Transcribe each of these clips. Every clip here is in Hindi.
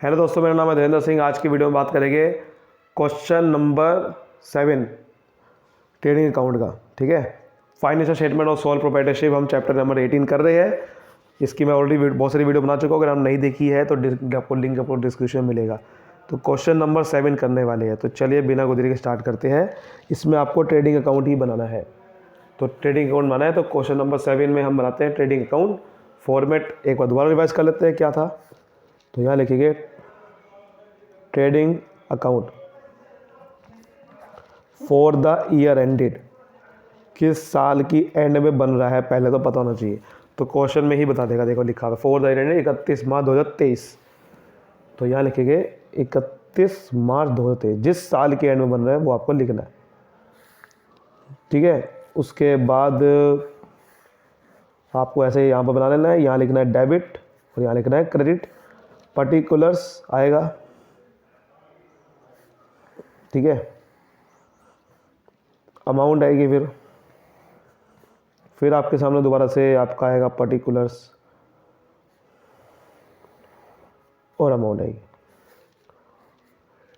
हेलो दोस्तों, मेरा नाम है धीरेन्द्र सिंह। आज की वीडियो में बात करेंगे क्वेश्चन नंबर 7 ट्रेडिंग अकाउंट का। ठीक है, फाइनेंशियल स्टेटमेंट और सोल प्रोप्राइटरशिप हम चैप्टर नंबर 18 कर रहे हैं। इसकी मैं ऑलरेडी बहुत सारी वीडियो बना चुका हूँ। अगर आप नहीं देखी है तो आपको लिंक आपको डिस्क्रिप्शन में मिलेगा। तो क्वेश्चन नंबर 7 करने वाले हैं। तो चलिए बिना गुजरे के स्टार्ट करते हैं। इसमें आपको ट्रेडिंग अकाउंट ही बनाना है। तो ट्रेडिंग अकाउंट बनाना है तो क्वेश्चन नंबर 7 में हम बनाते हैं ट्रेडिंग अकाउंट। फॉर्मेट एक बार दोबारा रिवाइज कर लेते हैं क्या था। तो यहाँ लिखेंगे trading account for the year ended, किस साल की एंड में बन रहा है पहले तो पता होना चाहिए। तो क्वेश्चन में ही बता देगा, देखो लिखा हुआ फॉर द ईयर एंडेड 31 मार्च 2023। तो यहाँ लिखेंगे 31 मार्च 2023, जिस साल की एंड में बन रहा है वो आपको लिखना है। ठीक है, उसके बाद आपको ऐसे यहाँ पर बना लेना है। यहाँ लिखना है डेबिट और यहाँ लिखना है क्रेडिट। पर्टिकुलर्स आएगा, ठीक है। अमाउंट आएगी, फिर आपके सामने दोबारा से आपका आएगा पर्टिकुलर्स और अमाउंट आएगी।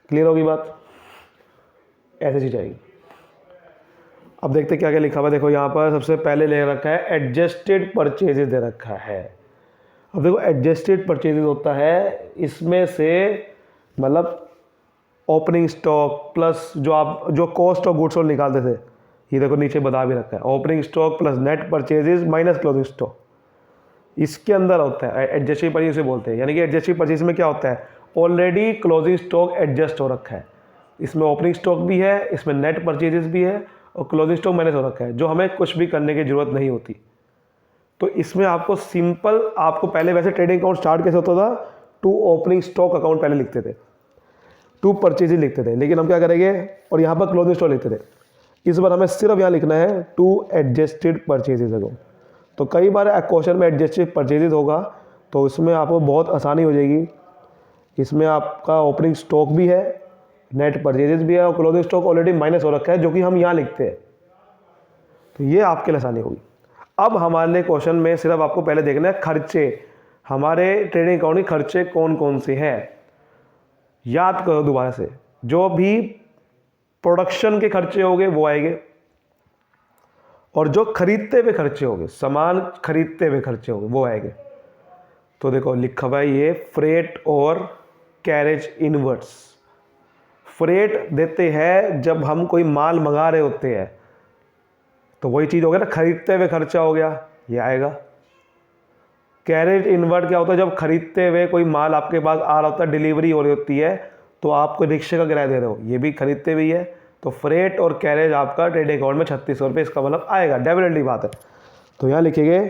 क्लियर होगी बात? ऐसे चीज आएगी। अब देखते क्या क्या लिखा हुआ है। देखो यहाँ पर सबसे पहले ले रखा है एडजस्टेड परचेजेस दे रखा है। अब देखो एडजस्टेड परचेजेस होता है, इसमें से मतलब ओपनिंग स्टॉक प्लस जो कॉस्ट ऑफ गुड्स और निकालते थे, ये देखो नीचे बता भी रखा है opening stock plus net purchases minus closing stock. इसके अंदर होता है एडजस्टेड परचेज से बोलते हैं। यानी कि एडजस्टेड परचेज में क्या होता है, ऑलरेडी क्लोजिंग स्टॉक एडजस्ट हो रखा है। इसमें ओपनिंग स्टॉक भी है, इसमें नेट परचेजेस भी है और क्लोजिंग स्टॉक माइनस हो रखा है, जो हमें कुछ भी करने की जरूरत नहीं होती। तो इसमें आपको सिंपल, आपको पहले वैसे ट्रेडिंग अकाउंट स्टार्ट कैसे होता था, टू ओपनिंग स्टॉक अकाउंट पहले लिखते थे, टू परचेज लिखते थे। लेकिन हम क्या करेंगे, और यहाँ पर क्लोजिंग स्टॉक लिखते थे। इस बार हमें सिर्फ यहाँ लिखना है टू एडजस्टेड परचेजेज अकाउंट। तो कई बार क्वेश्चन में एडजस्टेड परचेजेज होगा तो इसमें आपको बहुत आसानी हो जाएगी। इसमें आपका ओपनिंग स्टॉक भी है, नेट परचेजेज भी है और क्लोजिंग स्टॉक ऑलरेडी माइनस हो रखा है, जो कि हम यहाँ लिखते हैं। तो ये आपके लिए आसानी होगी। अब हमारे लिए क्वेश्चन में सिर्फ आपको पहले देखना है खर्चे, हमारे ट्रेडिंग अकाउंट के खर्चे कौन कौन से हैं। याद करो दोबारा से, जो भी प्रोडक्शन के खर्चे होंगे वो आएंगे, और जो खरीदते हुए खर्चे होंगे, सामान खरीदते हुए खर्चे होंगे वो आएंगे। तो देखो लिखा हुआ है ये फ्रेट और कैरेज इनवर्ड्स। फ्रेट देते हैं जब हम कोई माल मंगा रहे होते हैं, तो वही चीज़ हो गया ना, खरीदते हुए खर्चा हो गया, ये आएगा। कैरेज इनवर्ड क्या होता है, जब खरीदते हुए कोई माल आपके पास आ रहा होता है, डिलीवरी हो रही होती है, तो आपको रिक्शे का किराया दे रहे हो, ये भी खरीदते हुए है। तो फ्रेट और कैरेज आपका ट्रेडिंग अकाउंट में 3600 रुपये, इसका मतलब आएगा, डेफिनेटली बात है। तो यहाँ लिखेंगे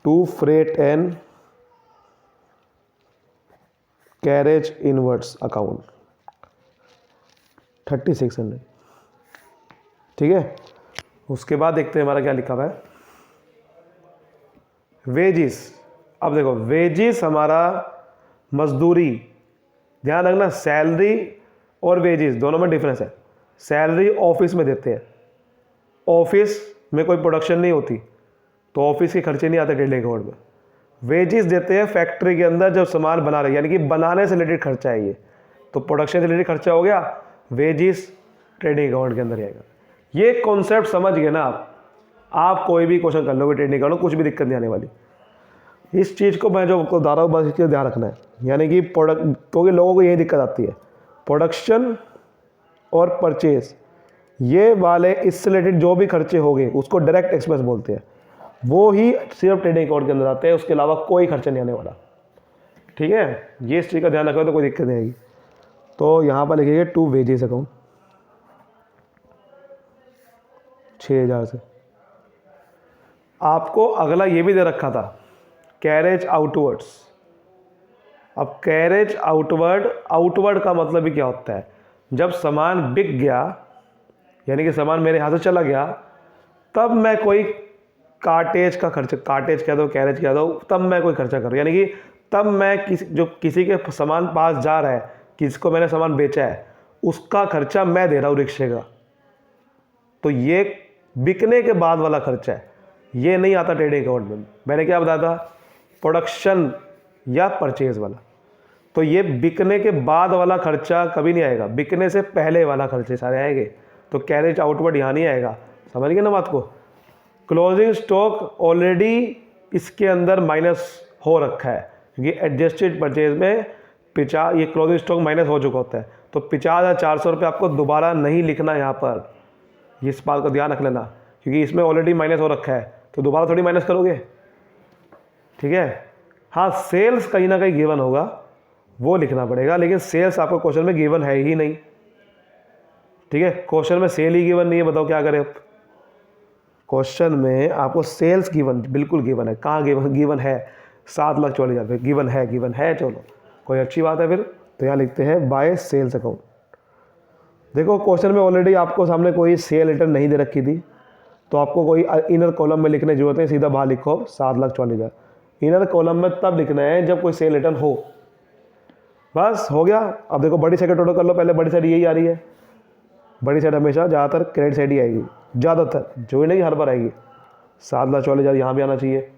to freight and carriage inwards account 3600। ठीक है, उसके बाद देखते हैं हमारा क्या लिखा हुआ है, वेजिस। अब देखो वेजिस हमारा मजदूरी, ध्यान रखना सैलरी और वेजिस दोनों में डिफरेंस है। सैलरी ऑफिस में देते हैं, ऑफिस में कोई प्रोडक्शन नहीं होती तो ऑफिस के खर्चे नहीं आते ट्रेडिंग अकाउंट में। वेजिस देते हैं फैक्ट्री के अंदर जब सामान बना रहे, यानी कि बनाने से रिलेटेड खर्चा है ये। तो प्रोडक्शन से रिलेटेड खर्चा हो गया, वेजिस ट्रेडिंग अकाउंट के अंदर आएगा। ये कॉन्सेप्ट समझ गए ना आप कोई भी क्वेश्चन कर लोगे ट्रेडिंग अकाउंट, कुछ भी दिक्कत नहीं आने वाली। इस चीज़ को मैं जो आपको बता रहा हूँ बस इसके ध्यान रखना है। यानी कि प्रोडक्ट, क्योंकि लोगों को यही दिक्कत आती है, प्रोडक्शन और परचेज ये वाले इससे रिलेटेड जो भी खर्चे होंगे उसको डायरेक्ट एक्सपेंस बोलते हैं, वो ही सिर्फ ट्रेडिंग अकाउंट के अंदर आते हैं, उसके अलावा कोई खर्चा नहीं आने वाला। ठीक है, ये इस चीज़ का ध्यान रखो तो कोई दिक्कत नहीं आएगी। तो यहाँ पर लिखिए टू वेजेस अकाउंट 6000 से। आपको अगला ये भी दे रखा था कैरेज आउटवर्ड्स। अब कैरेज आउटवर्ड का मतलब भी क्या होता है, जब सामान बिक गया, यानी कि सामान मेरे हाथ से चला गया, तब मैं कोई कार्टेज का खर्चा, कार्टेज कह दो कैरेज कह दो, तब मैं कोई खर्चा करूँ। यानी कि तब मैं किसी के सामान पास जा रहा है, किसको मैंने सामान बेचा है, उसका खर्चा मैं दे रहा हूँ रिक्शे का। तो ये बिकने के बाद वाला खर्चा है, ये नहीं आता ट्रेडिंग अकाउंट में। मैंने क्या बताया था, प्रोडक्शन या परचेज वाला। तो ये बिकने के बाद वाला खर्चा कभी नहीं आएगा, बिकने से पहले वाला खर्चे सारे आएंगे। तो कैरेज आउटवर्ड यहाँ नहीं आएगा, समझ गए ना बात को। क्लोजिंग स्टॉक ऑलरेडी इसके अंदर माइनस हो रखा है, क्योंकि एडजस्टेड परचेज में ये क्लोजिंग स्टॉक माइनस हो चुका होता है। तो 50,400 रुपये आपको दोबारा नहीं लिखना यहाँ पर, इस बात को ध्यान रख लेना, क्योंकि इसमें ऑलरेडी माइनस हो रखा है तो दोबारा थोड़ी माइनस करोगे, ठीक है। हाँ, सेल्स कहीं ना कहीं गिवन होगा, वो लिखना पड़ेगा, लेकिन सेल्स आपको क्वेश्चन में गिवन है ही नहीं, ठीक है। क्वेश्चन में सेल ही गिवन नहीं है, बताओ क्या करें। क्वेश्चन में आपको सेल्स गिवन, बिल्कुल गिवन है। कहाँ गिवन है? 7,40,000 रुपये गिवन है। चलो कोई अच्छी बात है फिर। तो यहाँ लिखते हैं बाय सेल्स अकाउंट। देखो क्वेश्चन में ऑलरेडी आपको सामने कोई सेल रिटर्न नहीं दे रखी थी, तो आपको कोई इनर कॉलम में लिखने की जरूरत नहीं, सीधा बाहर लिखो 7,40,000। इनर कॉलम में तब लिखना है जब कोई सेल रिटर्न हो, बस हो गया। अब देखो बड़ी साइड टोटल कर लो, पहले बड़ी साइड यही आ रही है। बड़ी साइड हमेशा ज़्यादातर क्रेडिट साइड ही आएगी, ज़्यादातर, जो ही नहीं हर बार आएगी। 7,40,000 यहाँ भी आना चाहिए।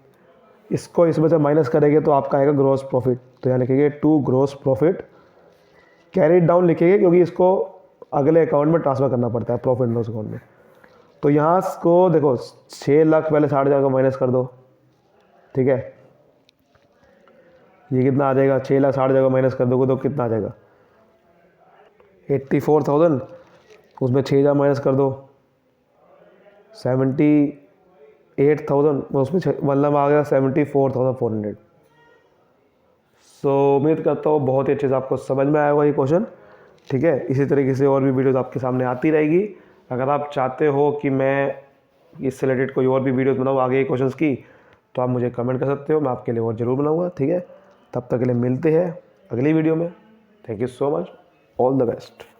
इसको इसमें से माइनस करेंगे तो आपका आएगा ग्रॉस प्रॉफिट। तो यहाँ लिखेंगे to gross profit, carried down लिखेंगे क्योंकि इसको अगले अकाउंट में ट्रांसफ़र करना पड़ता है, प्रॉफिट एंड लॉस अकाउंट में। तो यहाँ को देखो 6 लाख पहले 60,000 का माइनस कर दो, ठीक है। ये कितना आ जाएगा? 6,60,000 का माइनस कर दोगे तो कितना आ जाएगा? 84,000। उसमें 6,000 माइनस कर दो, 78,000। उसमें मतलब आ गया 74,400। सो उम्मीद करता हूँ बहुत ही अच्छे से आपको समझ में आया होगा ये क्वेश्चन, ठीक है। इसी तरीके से और भी वीडियोस आपके सामने आती रहेगी। अगर आप चाहते हो कि मैं इससे रिलेटेड कोई और भी वीडियोस बनाऊँ आगे क्वेश्चंस की, तो आप मुझे कमेंट कर सकते हो, मैं आपके लिए और ज़रूर बनाऊँगा, ठीक है। तब तक के लिए मिलते हैं अगली वीडियो में। Thank you so much, all the best.